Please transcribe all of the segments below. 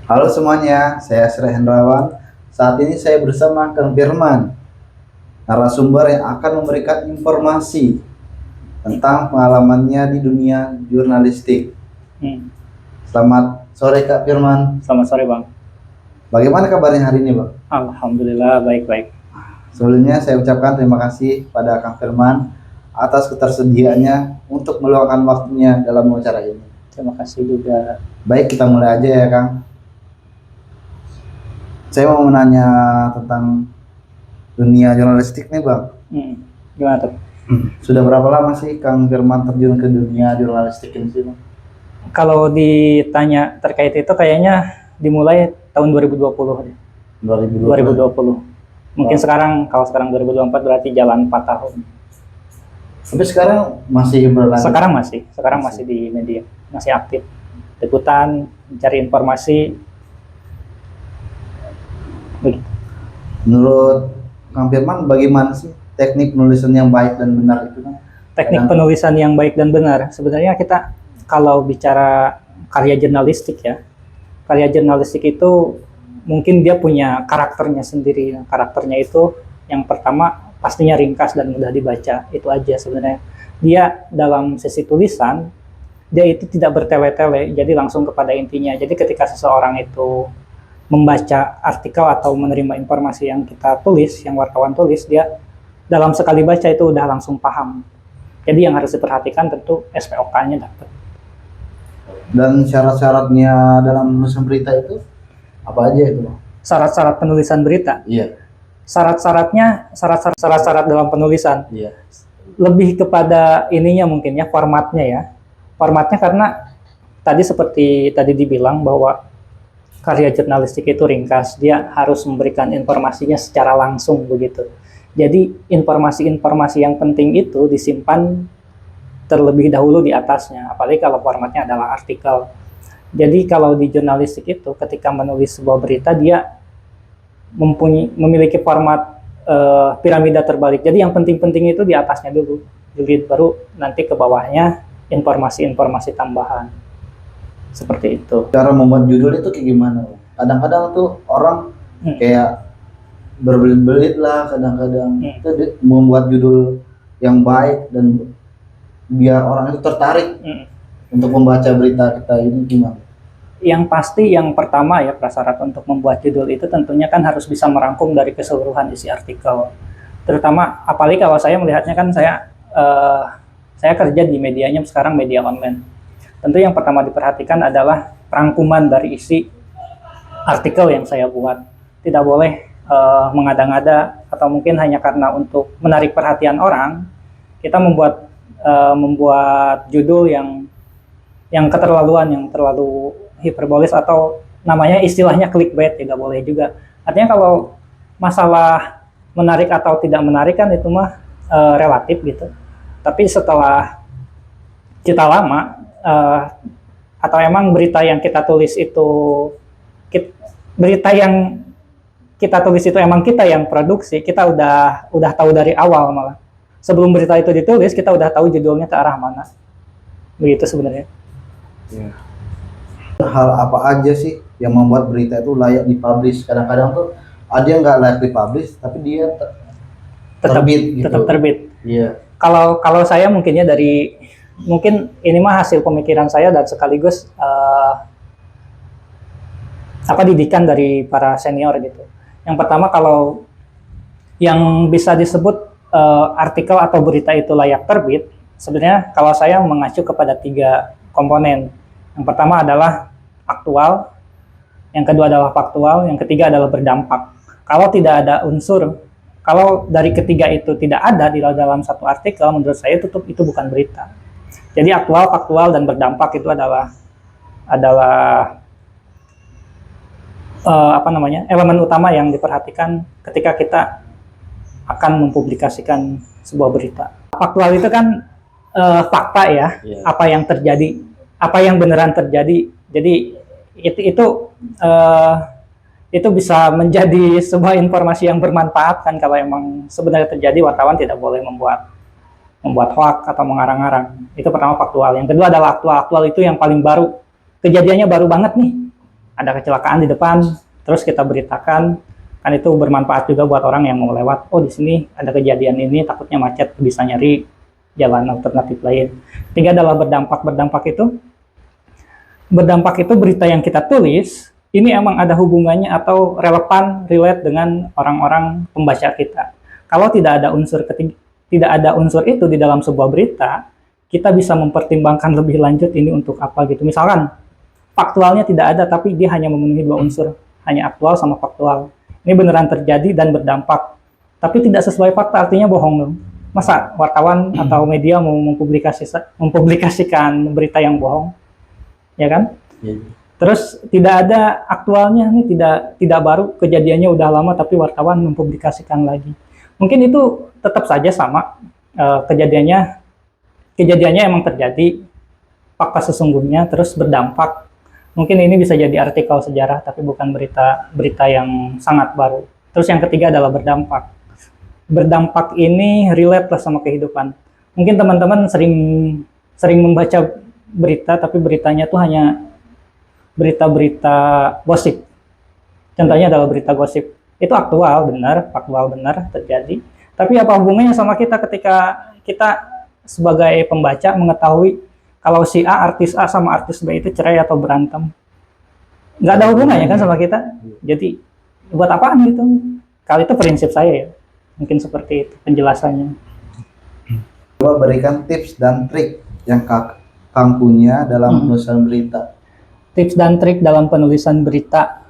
Halo semuanya, saya Sri Hendrawan. Saat ini saya bersama Kang Firman, narasumber yang akan memberikan informasi tentang pengalamannya di dunia jurnalistik. Hmm. Selamat sore Kak Firman. Selamat sore Bang. Bagaimana kabarnya hari ini Bang? Alhamdulillah baik-baik. Sebelumnya saya ucapkan terima kasih pada Kang Firman atas ketersediaannya untuk meluangkan waktunya dalam wawancara ini. Terima kasih juga. Baik, kita mulai aja ya Kang. Saya mau menanya tentang dunia jurnalistik nih Bang. Gimana tuh? Sudah berapa lama sih Kang Firman terjun ke dunia jurnalistik ini sih Bang? Kalau ditanya terkait itu kayaknya dimulai tahun 2020. 2020. Mungkin kalau sekarang 2024 berarti jalan 4 tahun. Tapi sekarang masih berlanjut? Sekarang masih di media, masih aktif. Liputan, mencari informasi. Begitu. Menurut Kang Firman bagaimana sih teknik penulisan yang baik dan benar itu kan? Teknik penulisan yang baik dan benar. Sebenarnya kita kalau bicara karya jurnalistik ya, karya jurnalistik itu mungkin dia punya karakternya sendiri. Karakternya itu yang pertama pastinya ringkas dan mudah dibaca, itu aja sebenarnya. Dia dalam sisi tulisan, dia itu tidak bertele-tele, jadi langsung kepada intinya. Jadi ketika seseorang itu membaca artikel atau menerima informasi yang kita tulis, yang wartawan tulis, dia dalam sekali baca itu udah langsung paham. Jadi yang harus diperhatikan tentu SPOK-nya dapat. Dan syarat-syaratnya dalam menulis berita itu apa aja itu? Syarat-syarat penulisan berita? Iya. Syarat-syarat dalam penulisan? Iya. Lebih kepada ininya mungkin ya, formatnya ya. Formatnya karena seperti tadi dibilang bahwa karya jurnalistik itu ringkas, dia harus memberikan informasinya secara langsung begitu. Jadi informasi-informasi yang penting itu disimpan terlebih dahulu di atasnya, apalagi kalau formatnya adalah artikel. Jadi kalau di jurnalistik itu ketika menulis sebuah berita dia memiliki format piramida terbalik. Jadi yang penting-penting itu di atasnya dulu, baru nanti ke bawahnya informasi-informasi tambahan. Seperti itu. Cara membuat judul itu kayak gimana? Kadang-kadang tuh orang kayak berbelit-belit lah, kadang-kadang itu membuat judul yang baik dan biar orang itu tertarik untuk membaca berita kita ini gimana? Yang pasti yang pertama ya, prasyarat untuk membuat judul itu tentunya kan harus bisa merangkum dari keseluruhan isi artikel. Terutama apalagi kalau saya melihatnya kan saya kerja di medianya sekarang media online. Tentu yang pertama diperhatikan adalah rangkuman dari isi artikel yang saya buat. Tidak boleh mengada-ngada atau mungkin hanya karena untuk menarik perhatian orang, kita membuat judul yang keterlaluan, yang terlalu hiperbolis atau namanya istilahnya clickbait, tidak boleh juga. Artinya kalau masalah menarik atau tidak menarik kan itu mah relatif gitu. Tapi setelah kita lama atau emang berita yang kita tulis itu emang kita yang produksi, kita udah tahu dari awal malah. Sebelum berita itu ditulis kita udah tahu judulnya ke arah mana. Begitu sebenarnya. Ya. Hal apa aja sih yang membuat berita itu layak dipublish? Kadang-kadang tuh ada yang nggak layak dipublish tapi dia terbit gitu. Tetap terbit. Iya. Kalau saya mungkinnya mungkin ini mah hasil pemikiran saya dan sekaligus didikan dari para senior gitu. Yang pertama, kalau yang bisa disebut artikel atau berita itu layak terbit, sebenarnya kalau saya mengacu kepada 3 komponen. Yang pertama adalah aktual, yang kedua adalah faktual, yang ketiga adalah berdampak. Kalau tidak ada kalau dari ketiga itu tidak ada di dalam satu artikel, menurut saya itu bukan berita. Jadi aktual, faktual, dan berdampak itu adalah elemen utama yang diperhatikan ketika kita akan mempublikasikan sebuah berita. Faktual itu kan fakta ya, apa yang terjadi, apa yang beneran terjadi. Jadi itu bisa menjadi sebuah informasi yang bermanfaat kan. Kalau emang sebenarnya terjadi, wartawan tidak boleh membuat hoak atau mengarang-arang. Itu pertama faktual. Yang kedua adalah aktual. Aktual itu yang paling baru, kejadiannya baru banget nih. ada kecelakaan di depan, terus kita beritakan, kan itu bermanfaat juga buat orang yang mau lewat. Oh, di sini ada kejadian ini, takutnya macet, bisa nyari jalan alternatif lain. Ketiga adalah berdampak. Berdampak itu berita yang kita tulis ini emang ada hubungannya atau relevan, relate dengan orang-orang pembaca kita. Kalau tidak ada unsur itu di dalam sebuah berita, kita bisa mempertimbangkan lebih lanjut ini untuk apa gitu. Misalkan faktualnya tidak ada, tapi dia hanya memenuhi dua unsur, hanya aktual sama faktual. Ini beneran terjadi dan berdampak, tapi tidak sesuai fakta, artinya bohong dong. Masa wartawan atau media mau mempublikasikan berita yang bohong, ya kan? Terus tidak ada aktualnya nih, tidak baru, kejadiannya udah lama tapi wartawan mempublikasikan lagi. Mungkin itu tetap saja sama, kejadiannya emang terjadi, fakta sesungguhnya, terus berdampak. Mungkin ini bisa jadi artikel sejarah tapi bukan berita yang sangat baru. Terus yang ketiga adalah berdampak. Berdampak ini relate lah sama kehidupan. Mungkin teman-teman sering membaca berita tapi beritanya tuh hanya berita-berita gosip. Contohnya adalah berita gosip. Itu faktual benar terjadi. Tapi apa hubungannya sama kita ketika kita sebagai pembaca mengetahui kalau si A, artis A sama artis B itu cerai atau berantem? Nggak ada hubungannya kan sama kita. Jadi buat apaan gitu? Kalau itu prinsip saya ya. Mungkin seperti itu penjelasannya. Coba berikan tips dan trik yang Kang punya dalam penulisan berita. Tips dan trik dalam penulisan berita,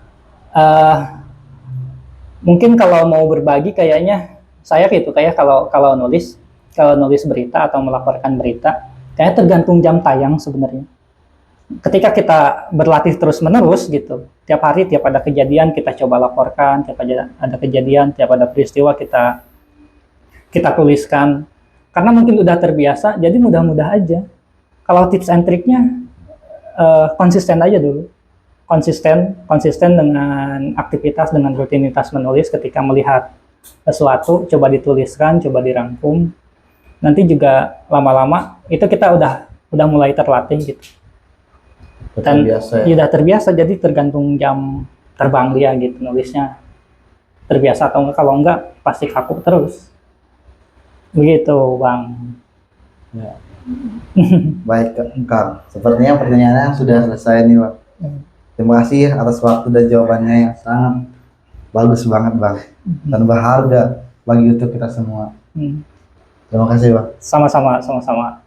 mungkin kalau mau berbagi kayaknya saya gitu, kayak kalau nulis berita atau melaporkan berita, kayak tergantung jam tayang sebenarnya. Ketika kita berlatih terus menerus gitu, tiap hari tiap ada kejadian kita coba laporkan, tiap ada kejadian, tiap ada peristiwa kita tuliskan, karena mungkin udah terbiasa, jadi mudah-mudah aja. Kalau tips and triknya, konsisten aja dulu, konsisten dengan aktivitas, dengan rutinitas menulis. Ketika melihat sesuatu coba dituliskan, coba dirangkum, nanti juga lama-lama itu kita udah mulai terlatih gitu, dan udah terbiasa. Jadi tergantung jam terbang dia gitu, nulisnya terbiasa atau enggak. Kalau enggak pasti kaku terus begitu, Bang. Ya. Baik Kang, sepertinya pertanyaannya sudah selesai nih Bang. Terima kasih atas waktu dan jawabannya yang sangat bagus banget Bang, dan berharga bagi YouTube kita semua. Terima kasih Bang. Sama-sama.